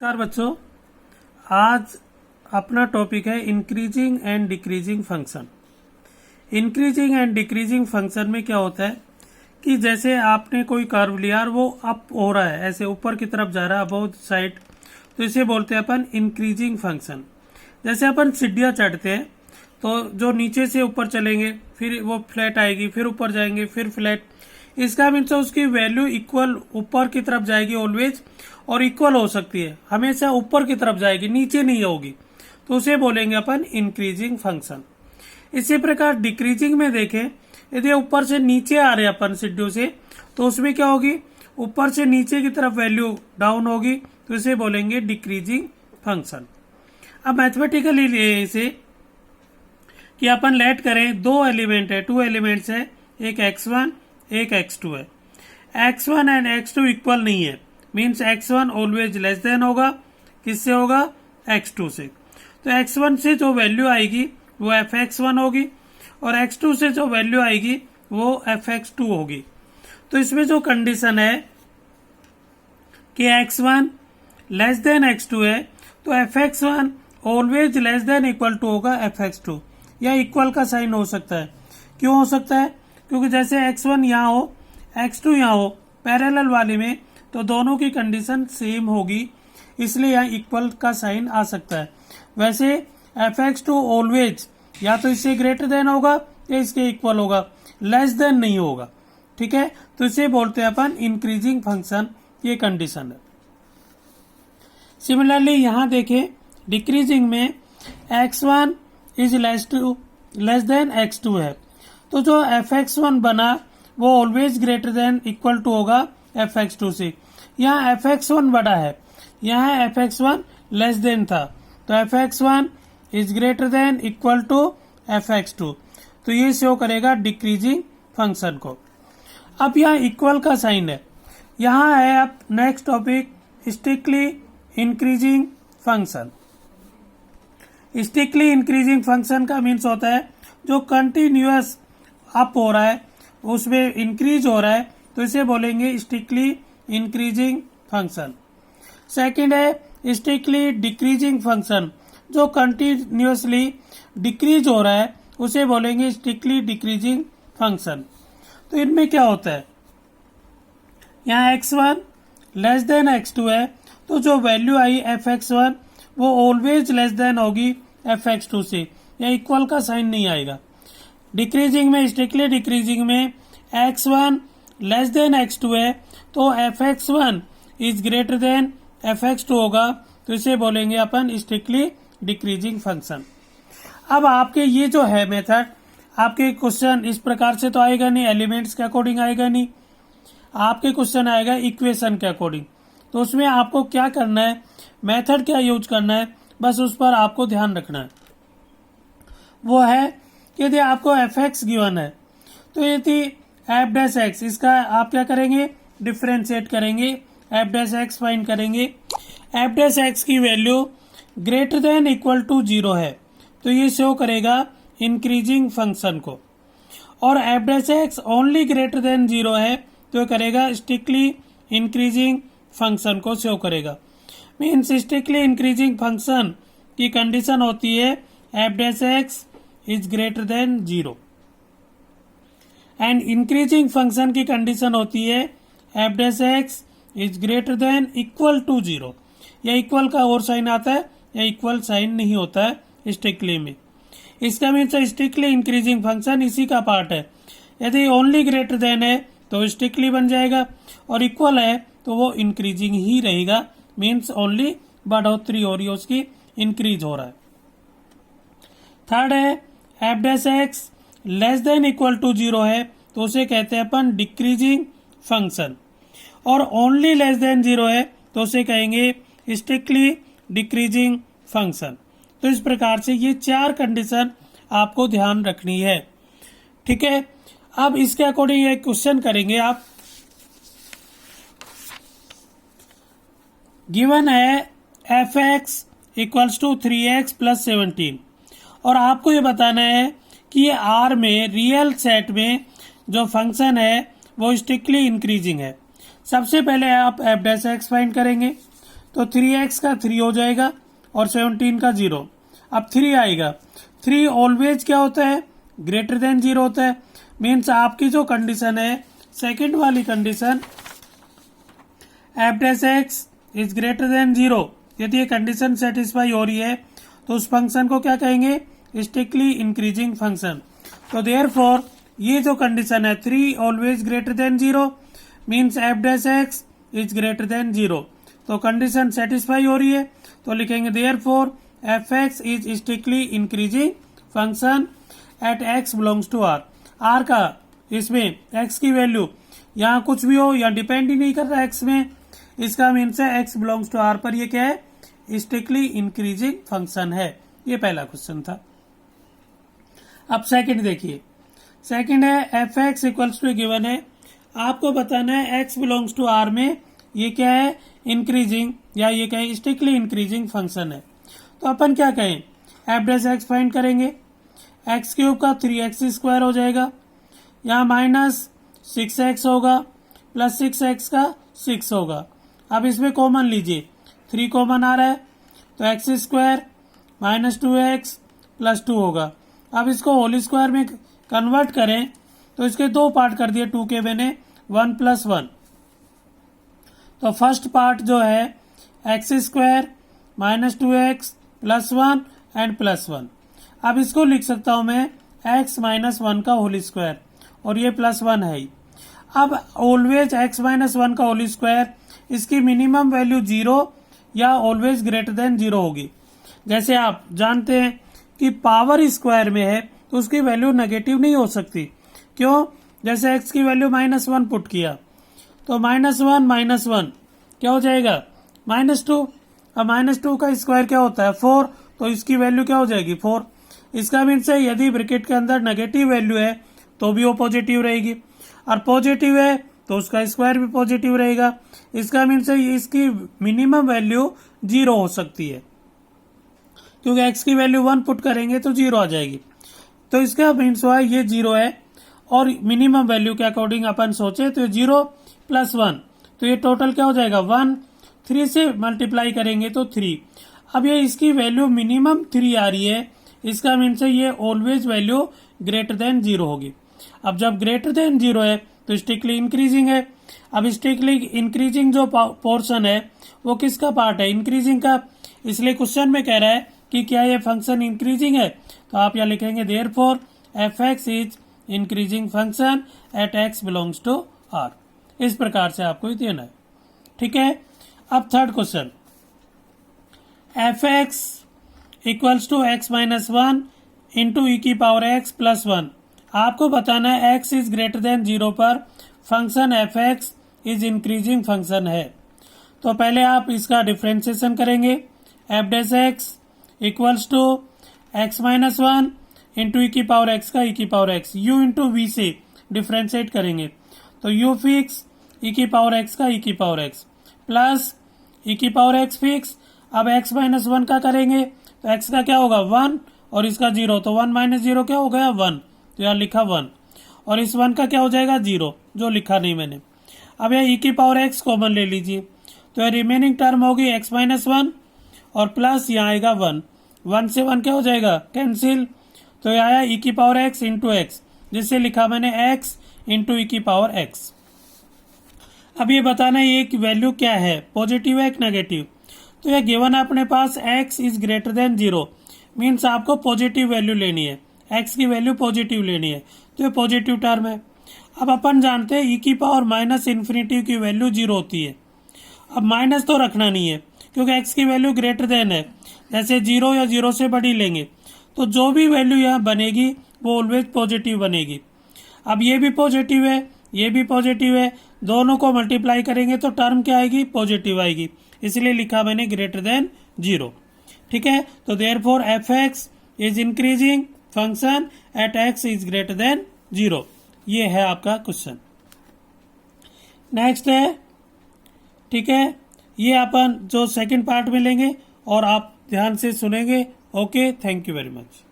नमस्कार बच्चों, आज अपना टॉपिक है increasing and decreasing function. Increasing and decreasing function में क्या होता है कि जैसे आपने कोई कर्व लिया और वो अप हो रहा है, ऐसे ऊपर की तरफ जा रहा है अबव साइड, तो इसे बोलते हैं अपन इंक्रीजिंग फंक्शन। जैसे अपन सीढ़ियाँ चढ़ते हैं तो जो नीचे से ऊपर चलेंगे फिर वो फ्लैट आएगी, फिर ऊपर जाएंगे फिर फ्लैट, इसका मीन्स उसकी वैल्यू इक्वल ऊपर की तरफ जाएगी ऑलवेज, और इक्वल हो सकती है, हमेशा ऊपर की तरफ जाएगी, नीचे नहीं होगी, तो उसे बोलेंगे अपन इंक्रीजिंग फंक्शन। इसी प्रकार डिक्रीजिंग में देखें, यदि ऊपर से नीचे आ रहे अपन सीढ़ियों से, तो उसमें क्या होगी, ऊपर से नीचे की तरफ वैल्यू डाउन होगी, तो इसे बोलेंगे डिक्रीजिंग फंक्शन। अब मैथमेटिकली लिए इसे कि अपन लेट करें दो एलिमेंट है, टू एलिमेंट्स है, एक x1 एक x2 है। x1 एंड x2 इक्वल नहीं है, means x1 always less then होगा, किससे होगा, x2 से। तो x1 से जो वैल्यू आएगी वो fx1 होगी, और x2 से जो वैल्यू आएगी वो fx2 होगी। तो इसमें जो कंडीशन है कि x1 लेस देन x2 है, तो fx1 always less than equal to होगा fx2, या इक्वल का साइन हो सकता है। क्यों हो सकता है, क्योंकि जैसे x1 यहाँ हो x2 यहाँ हो पैरेलल वाले में, तो दोनों की कंडीशन सेम होगी, इसलिए यहाँ इक्वल का साइन आ सकता है। वैसे fx2 ऑलवेज या तो इससे ग्रेटर देन होगा या इसके इक्वल होगा, लेस देन नहीं होगा। ठीक है, तो इसे बोलते हैं अपन इंक्रीजिंग फंक्शन, ये कंडीशन है। सिमिलरली यहाँ देखें डिक्रीजिंग में x1 is less than x2 है, तो जो fx1 बना वो always greater than equal to होगा fx2 से। यहाँ fx1 बड़ा है, यहाँ fx1 लेस देन था, तो fx1 is greater than equal to fx2, तो ये शो करेगा डिक्रीजिंग फंक्शन को। अब यहाँ इक्वल का साइन है। यहाँ है अब next topic strictly increasing function. Strictly increasing function का मीन्स होता है जो कंटिन्यूअस अप हो रहा है, उसमें इंक्रीज हो रहा है, तो इसे बोलेंगे स्ट्रिक्टली इंक्रीजिंग फंक्शन। सेकंड है स्ट्रिक्टली डिक्रीजिंग फंक्शन, जो कंटिन्यूअसली डिक्रीज हो रहा है, उसे बोलेंगे स्ट्रिक्टली डिक्रीजिंग फंक्शन। तो इनमें क्या होता है, यहाँ x1 लेस देन x2 है, तो जो वैल्यू आई fx1 वो ऑलवेज लेस देन होगी fx2 से, या इक्वल का साइन नहीं आएगा। डिक्रीजिंग में, स्ट्रिक्टली डिक्रीजिंग में x1 लेस देन x2 है, तो fx1 is greater then fx2 होगा, तो इसे बोलेंगे अपन स्ट्रिक्टली डिक्रीजिंग फंक्शन। अब आपके ये जो है मेथड, आपके क्वेश्चन इस प्रकार से तो आएगा नहीं, एलिमेंट्स के अकॉर्डिंग आएगा नहीं, आपके क्वेश्चन आएगा इक्वेशन के अकॉर्डिंग। तो उसमें आपको क्या करना है, मेथड क्या यूज करना है, बस उस पर आपको ध्यान रखना है। वो है यदि आपको fx गिवन है, तो यदि f डैश x, इसका आप क्या करेंगे, डिफ्रेंशिएट करेंगे, f डैश x फाइंड करेंगे। f डैश x की value greater than equal to 0 है, तो ये शो करेगा इंक्रीजिंग फंक्शन को, और f dash x only greater than 0 है, तो करेगा स्ट्रिक्टली इंक्रीजिंग फंक्शन को शो करेगा। मीन्स स्ट्रिक्टली इंक्रीजिंग फंक्शन की कंडीशन होती है f dash x is greater than 0, and increasing function की कंडीशन होती है f dash x is greater than equal to 0, या इक्वल का और साइन आता है या इक्वल साइन नहीं होता है स्ट्रिक्टली में। इसका मीन्स स्ट्रिक्टली इंक्रीजिंग फंक्शन इसी का पार्ट है। यदि ओनली ग्रेटर देन है तो स्ट्रिक्टली बन जाएगा, और इक्वल है तो वो इंक्रीजिंग ही रहेगा, मीन्स ओनली बढ़ोतरी हो रही है, उसकी इंक्रीज हो रहा है। थर्ड है f dash x less than equal to 0 है, तो उसे कहते हैं अपन डिक्रीजिंग फंक्शन, और ओनली लेस देन 0 है तो उसे कहेंगे स्ट्रिक्टली डिक्रीजिंग फंक्शन। तो इस प्रकार से ये 4 कंडीशन आपको ध्यान रखनी है। ठीक है, अब इसके अकॉर्डिंग एक क्वेश्चन करेंगे आप। गिवन है fx equals to 3x plus 17, और आपको ये बताना है कि ये R में रियल सेट में जो फंक्शन है वो स्ट्रिक्टली इंक्रीजिंग है। सबसे पहले आप f डैश x फाइंड करेंगे, तो 3x का 3 हो जाएगा और 17 का 0। अब 3 आएगा। 3 ऑलवेज क्या होता है, ग्रेटर देन 0 होता है। मीन्स आपकी जो कंडीशन है सेकंड वाली condition f'(x) is greater than 0, यदि ये कंडीशन सेटिस्फाई हो रही है तो उस फंक्शन को क्या कहेंगे, स्ट्रिक्टली इंक्रीजिंग फंक्शन। तो देयरफॉर ये जो कंडीशन है 3 always greater than 0 means f'(x) is greater than 0। तो कंडीशन सेटिस्फाई हो रही है तो लिखेंगे therefore f(x) is strictly increasing function at x belongs to r। r का इसमें x की वैल्यू यहाँ कुछ भी हो या डिपेंड ही नहीं कर रहा x में, इसका मीन्स है x बिलोंग्स टू r पर ये क्या है, स्ट्रिक्टली इंक्रीजिंग फंक्शन है। ये पहला क्वेश्चन था। अब सेकंड देखिए, सेकंड है f(x) इक्वल्स टू गिवन है, आपको बताना है x बिलोंग्स टू r में ये क्या है, इंक्रीजिंग या ये क्या है, स्ट्रिक्टली इंक्रीजिंग फंक्शन है। तो अपन क्या कहें, f'(x) फाइंड करेंगे, x क्यूब का 3x² हो जाएगा, यहाँ माइनस 6x होगा प्लस 6x का 6 होगा। अब इसमें कॉमन लीजिए, 3 कॉमन आ रहा है तो x² माइनस 2x प्लस 2 होगा। अब इसको होल स्क्वायर में कन्वर्ट करें तो इसके दो पार्ट कर दिए 2 के मैंने 1 प्लस 1। तो फर्स्ट पार्ट जो है x² minus 2x plus 1 and plus 1। अब इसको लिख सकता हूं मैं x माइनस 1 का होल स्क्वायर और ये प्लस 1 है ही। अब ऑलवेज x माइनस 1 का होल स्क्वायर, इसकी मिनिमम वैल्यू 0 या ऑलवेज ग्रेटर देन 0 होगी। जैसे आप जानते हैं कि पावर स्क्वायर में है तो उसकी वैल्यू नेगेटिव नहीं हो सकती। क्यों, जैसे x की वैल्यू -1 पुट किया तो -1 क्या हो जाएगा, -2। अब -2 का स्क्वायर क्या होता है 4, तो इसकी वैल्यू क्या हो जाएगी 4। इसका मीन्स है यदि ब्रैकेट के अंदर नेगेटिव वैल्यू है तो भी वो पॉजिटिव रहेगी, और पॉजिटिव है तो उसका स्क्वायर भी पॉजिटिव रहेगा। इसका मीन्स है इसकी मिनिमम वैल्यू 0 हो सकती है, क्योंकि x की वैल्यू 1 पुट करेंगे तो 0 आ जाएगी। तो इसका मीन्स हुआ ये 0 है, और मिनिमम वैल्यू के अकॉर्डिंग अपन सोचे तो 0 प्लस 1, तो ये टोटल क्या हो जाएगा 1। 3 से मल्टीप्लाई करेंगे तो 3। अब ये इसकी वैल्यू मिनिमम 3 आ रही है, इसका मीन्स है ये ऑलवेज वैल्यू ग्रेटर देन 0 होगी। अब जब ग्रेटर देन 0 है तो स्ट्रिक्टली इंक्रीजिंग है। अब स्ट्रिक्टली इंक्रीजिंग जो पोर्शन है वो किसका पार्ट है, इंक्रीजिंग का। इसलिए क्वेश्चन में कह रहा है कि क्या ये फंक्शन इंक्रीजिंग है, तो आप यहाँ लिखेंगे therefore f(x) is increasing function at x belongs to r। इस प्रकार से आपको ही देना है, ठीक है। अब third question, f(x) equals to x minus 1 into e की पावर x प्लस 1। आपको बताना है x इज ग्रेटर देन 0 पर function f(x) is increasing function है। तो पहले आप इसका डिफ्रेंसिएशन करेंगे, f'(x) equals to x minus 1 into e की पावर x का ई की power x, u into v से डिफ्रेंशिएट करेंगे तो u फिक्स ई की पावर x का ई की पावर x प्लस ई की पावर x फिक्स। अब x माइनस 1 का करेंगे तो x का क्या होगा 1 और इसका 0, तो 1 माइनस 0 क्या हो गया 1, तो यहाँ लिखा 1, और इस 1 का क्या हो जाएगा 0 जो लिखा नहीं मैंने। अब यहाँ ई की पावर x कॉमन ले लीजिए तो यह रिमेनिंग टर्म होगी x माइनस 1 और प्लस यहाँ आएगा 1, 1 से 1 क्या हो जाएगा कैंसिल, तो यह आया ई की पावर x इंटू एक्स, जिससे लिखा मैंने x इंटू ई की पावर x। अब ये बताना ये वैल्यू क्या है, पॉजिटिव है कि नेगेटिव। तो यह गिवन है अपने पास x is greater than 0, means आपको पॉजिटिव वैल्यू लेनी है, x की वैल्यू पॉजिटिव लेनी है, तो ये पॉजिटिव टर्म है। अब अपन जानते हैं ई की पावर माइनस इन्फिनिटी की वैल्यू 0 होती है। अब माइनस तो रखना नहीं है क्योंकि x की वैल्यू ग्रेटर देन है, जैसे 0 या 0 से बड़ी लेंगे तो जो भी वैल्यू यहाँ बनेगी वो ऑलवेज पॉजिटिव बनेगी। अब ये भी पॉजिटिव है, ये भी पॉजिटिव है, दोनों को मल्टीप्लाई करेंगे तो टर्म क्या आएगी पॉजिटिव आएगी, इसलिए लिखा मैंने ग्रेटर देन 0, ठीक है। तो therefore f(x) is increasing function at x is greater than 0। ये है आपका क्वेश्चन। नेक्स्ट है, ठीक है, ये अपन जो सेकंड पार्ट में लेंगे और आप ध्यान से सुनेंगे। Okay, thank you very much.